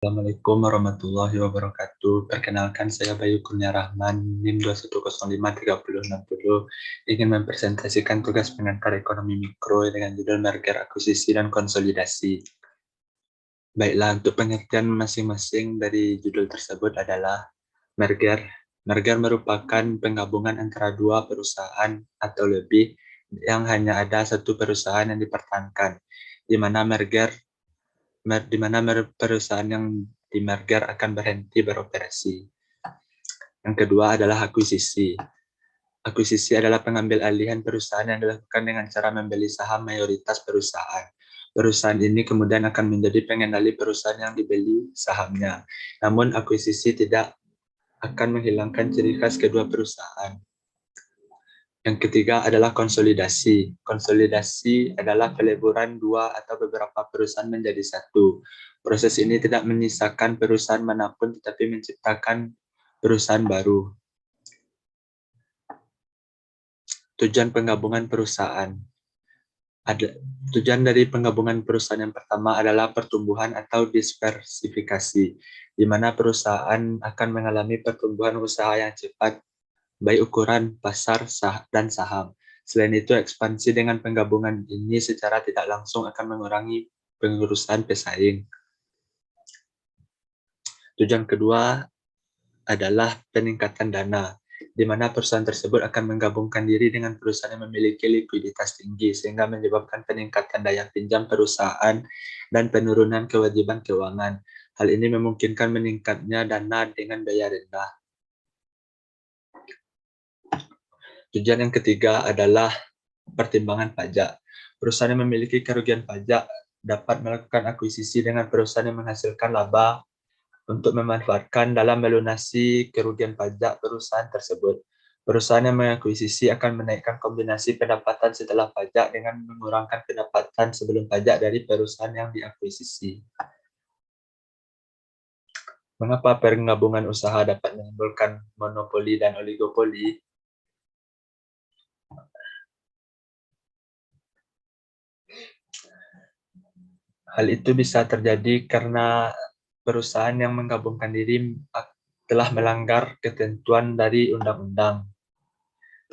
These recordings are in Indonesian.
Assalamualaikum warahmatullahi wabarakatuh. Perkenalkan saya Bayu Kurnia Rahman, NIM 21053060, ingin mempresentasikan tugas pengantar ekonomi mikro dengan judul merger akuisisi dan konsolidasi. Baiklah, untuk pengertian masing-masing dari judul tersebut adalah merger. Merger merupakan penggabungan antara dua perusahaan atau lebih yang hanya ada satu perusahaan yang dipertahankan, di mana perusahaan yang di-merger akan berhenti beroperasi. Yang kedua adalah akuisisi. Akuisisi adalah pengambil alihan perusahaan yang dilakukan dengan cara membeli saham mayoritas perusahaan. Perusahaan ini kemudian akan menjadi pengendali perusahaan yang dibeli sahamnya. Namun akuisisi tidak akan menghilangkan ciri khas kedua perusahaan. Yang ketiga adalah konsolidasi. Konsolidasi adalah peleburan dua atau beberapa perusahaan menjadi satu. Proses ini tidak menyisakan perusahaan manapun, tetapi menciptakan perusahaan baru. Tujuan penggabungan perusahaan. Tujuan dari penggabungan perusahaan yang pertama adalah pertumbuhan atau diversifikasi, di mana perusahaan akan mengalami pertumbuhan usaha yang cepat, baik ukuran, pasar, dan saham. Selain itu, ekspansi dengan penggabungan ini secara tidak langsung akan mengurangi pengurusan pesaing. Tujuan kedua adalah peningkatan dana, di mana perusahaan tersebut akan menggabungkan diri dengan perusahaan yang memiliki likuiditas tinggi, sehingga menyebabkan peningkatan daya pinjam perusahaan dan penurunan kewajiban keuangan. Hal ini memungkinkan meningkatnya dana dengan biaya rendah. Tujuan yang ketiga adalah pertimbangan pajak. Perusahaan yang memiliki kerugian pajak dapat melakukan akuisisi dengan perusahaan yang menghasilkan laba untuk memanfaatkan dalam melunasi kerugian pajak perusahaan tersebut. Perusahaan yang mengakuisisi akan menaikkan kombinasi pendapatan setelah pajak dengan mengurangkan pendapatan sebelum pajak dari perusahaan yang diakuisisi. Mengapa penggabungan usaha dapat menimbulkan monopoli dan oligopoli? Hal itu bisa terjadi karena perusahaan yang menggabungkan diri telah melanggar ketentuan dari undang-undang.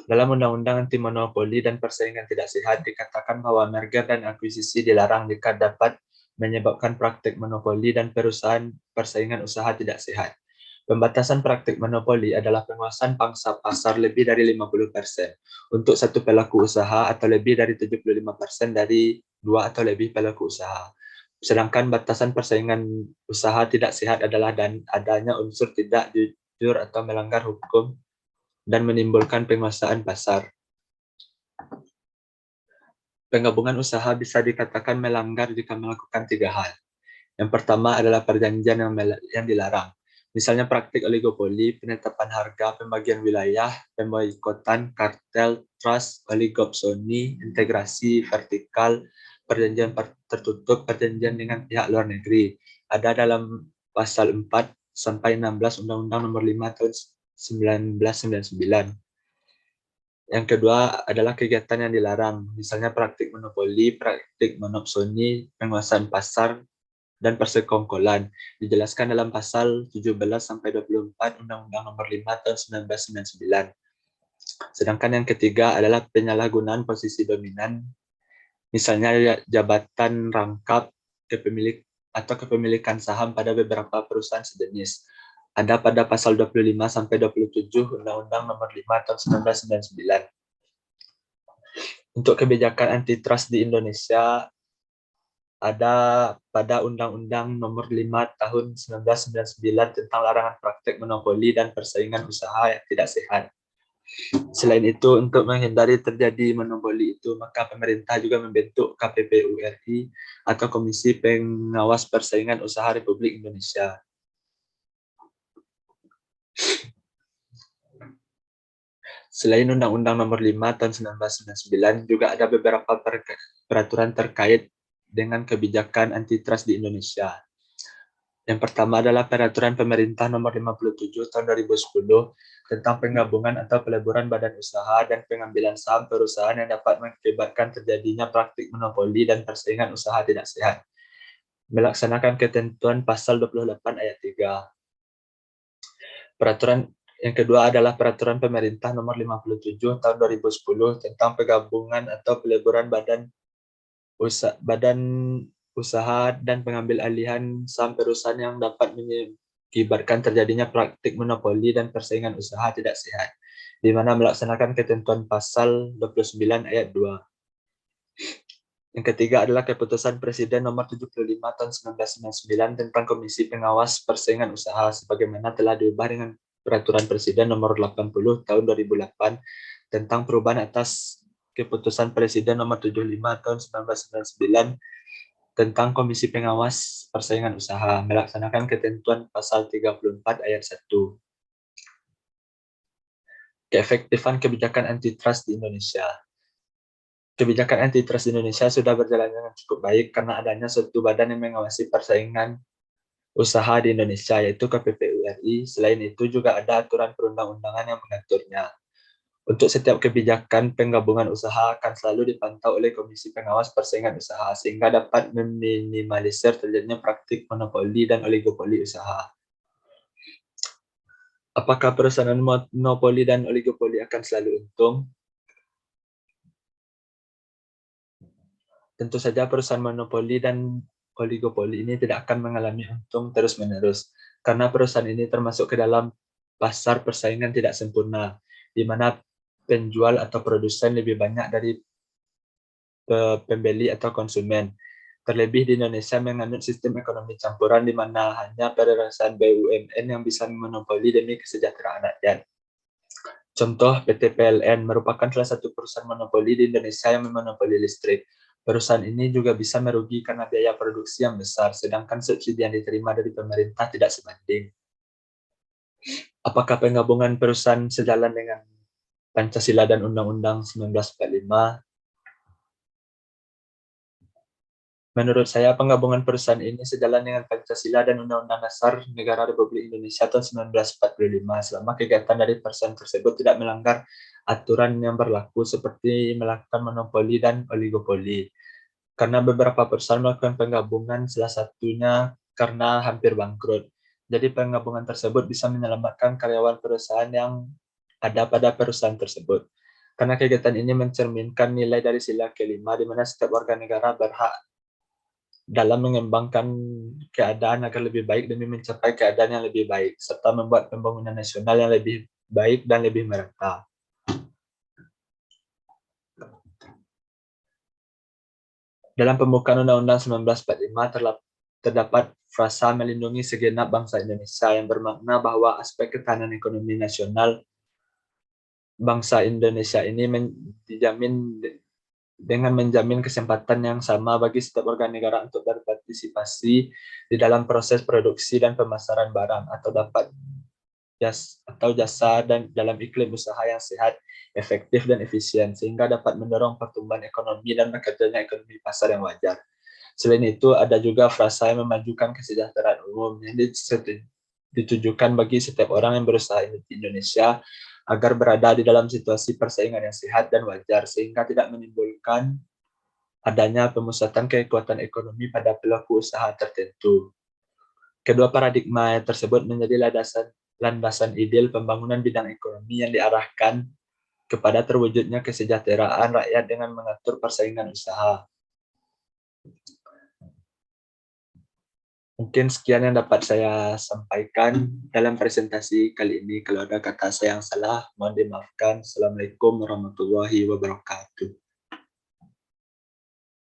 Dalam Undang-Undang Anti Monopoli dan Persaingan Tidak Sehat dikatakan bahwa merger dan akuisisi dilarang jika dapat menyebabkan praktik monopoli dan perusahaan persaingan usaha tidak sehat. Pembatasan praktik monopoli adalah penguasaan pangsa pasar lebih dari 50% untuk satu pelaku usaha atau lebih dari 75% dari dua atau lebih pelaku usaha. Sedangkan batasan persaingan usaha tidak sehat adalah adanya unsur tidak jujur atau melanggar hukum dan menimbulkan penguasaan pasar. Penggabungan usaha bisa dikatakan melanggar jika melakukan tiga hal. Yang pertama adalah perjanjian yang dilarang. Misalnya praktik oligopoli, penetapan harga, pembagian wilayah, pemboikotan, kartel, trust, oligopsoni, integrasi vertikal, perjanjian tertutup, perjanjian dengan pihak luar negeri. Ada dalam pasal 4 sampai 16 Undang-Undang Nomor 5 tahun 1999. Yang kedua adalah kegiatan yang dilarang, misalnya praktik monopoli, praktik monopsoni, penguasaan pasar, dan persekongkolan. Dijelaskan dalam pasal 17 sampai 24 Undang-Undang Nomor 5 tahun 1999. Sedangkan yang ketiga adalah penyalahgunaan posisi dominan, misalnya jabatan rangkap kepemilikan saham pada beberapa perusahaan sejenis. Ada pada pasal 25 sampai 27 Undang-Undang Nomor 5 tahun 1999. Untuk kebijakan antitrust di Indonesia ada pada Undang-Undang Nomor 5 Tahun 1999 tentang larangan praktek monopoli dan persaingan usaha yang tidak sehat. Selain itu, untuk menghindari terjadi monopoli itu, maka pemerintah juga membentuk KPPU RI atau Komisi Pengawas Persaingan Usaha Republik Indonesia. Selain Undang-Undang Nomor 5 Tahun 1999, juga ada beberapa peraturan terkait dengan kebijakan antitrust di Indonesia. Yang pertama adalah Peraturan Pemerintah Nomor 57 Tahun 2010 tentang penggabungan atau peleburan badan usaha dan pengambilan saham perusahaan yang dapat mengakibatkan terjadinya praktik monopoli dan persaingan usaha tidak sehat. melaksanakan ketentuan pasal 28 ayat 3. Peraturan yang kedua adalah Peraturan Pemerintah Nomor 57 Tahun 2010 tentang penggabungan atau peleburan badan usaha dan pengambil alihan saham perusahaan yang dapat mengakibatkan terjadinya praktik monopoli dan persaingan usaha tidak sehat, di mana melaksanakan ketentuan pasal 29 ayat 2. Yang ketiga adalah Keputusan Presiden Nomor 75 Tahun 1999 tentang Komisi Pengawas Persaingan Usaha, sebagaimana telah diubah dengan Peraturan Presiden Nomor 80 Tahun 2008 tentang perubahan atas Keputusan Presiden Nomor 75 Tahun 1999 tentang Komisi Pengawas Persaingan Usaha, melaksanakan ketentuan Pasal 34 Ayat 1. Keefektifan kebijakan antitrust di Indonesia. Kebijakan antitrust di Indonesia sudah berjalan dengan cukup baik karena adanya suatu badan yang mengawasi persaingan usaha di Indonesia, yaitu KPPU RI. Selain itu juga ada aturan perundang-undangan yang mengaturnya. Untuk setiap kebijakan penggabungan usaha akan selalu dipantau oleh Komisi Pengawas Persaingan Usaha sehingga dapat meminimalisir terjadinya praktik monopoli dan oligopoli usaha. Apakah perusahaan monopoli dan oligopoli akan selalu untung? Tentu saja perusahaan monopoli dan oligopoli ini tidak akan mengalami untung terus-menerus, karena perusahaan ini termasuk ke dalam pasar persaingan tidak sempurna, di mana penjual atau produsen lebih banyak dari pembeli atau konsumen. Terlebih di Indonesia menganut sistem ekonomi campuran di mana hanya perusahaan BUMN yang bisa memonopoli demi kesejahteraan rakyat. Contoh, PT PLN merupakan salah satu perusahaan monopoli di Indonesia yang memonopoli listrik. Perusahaan ini juga bisa merugi karena biaya produksi yang besar, sedangkan subsidi yang diterima dari pemerintah tidak sebanding. Apakah penggabungan perusahaan sejalan dengan Pancasila dan Undang-Undang 1945? Menurut saya, penggabungan perusahaan ini sejalan dengan Pancasila dan Undang-Undang Dasar Negara Republik Indonesia tahun 1945, selama kegiatan dari perusahaan tersebut tidak melanggar aturan yang berlaku seperti melakukan monopoli dan oligopoli. Karena beberapa perusahaan melakukan penggabungan, salah satunya karena hampir bangkrut. Jadi penggabungan tersebut bisa menyelamatkan karyawan perusahaan yang ada pada perusahaan tersebut. Karena kegiatan ini mencerminkan nilai dari sila kelima, di mana setiap warga negara berhak dalam mengembangkan keadaan agar lebih baik demi mencapai keadaan yang lebih baik, serta membuat pembangunan nasional yang lebih baik dan lebih merata. Dalam pembukaan Undang-Undang 1945 terdapat frasa melindungi segenap bangsa Indonesia yang bermakna bahwa aspek ketahanan ekonomi nasional bangsa Indonesia ini dijamin dengan menjamin kesempatan yang sama bagi setiap warga negara untuk berpartisipasi di dalam proses produksi dan pemasaran barang atau jasa dan dalam iklim usaha yang sehat, efektif dan efisien sehingga dapat mendorong pertumbuhan ekonomi dan bekerjanya ekonomi pasar yang wajar. Selain itu, ada juga frasa yang memajukan kesejahteraan umum yang ditujukan bagi setiap orang yang berusaha di Indonesia agar berada di dalam situasi persaingan yang sehat dan wajar sehingga tidak menimbulkan adanya pemusatan kekuatan ekonomi pada pelaku usaha tertentu. Kedua paradigma tersebut menjadi landasan ideal pembangunan bidang ekonomi yang diarahkan kepada terwujudnya kesejahteraan rakyat dengan mengatur persaingan usaha. Mungkin sekian yang dapat saya sampaikan dalam presentasi kali ini. Kalau ada kata saya yang salah, mohon dimaafkan. Assalamualaikum warahmatullahi wabarakatuh.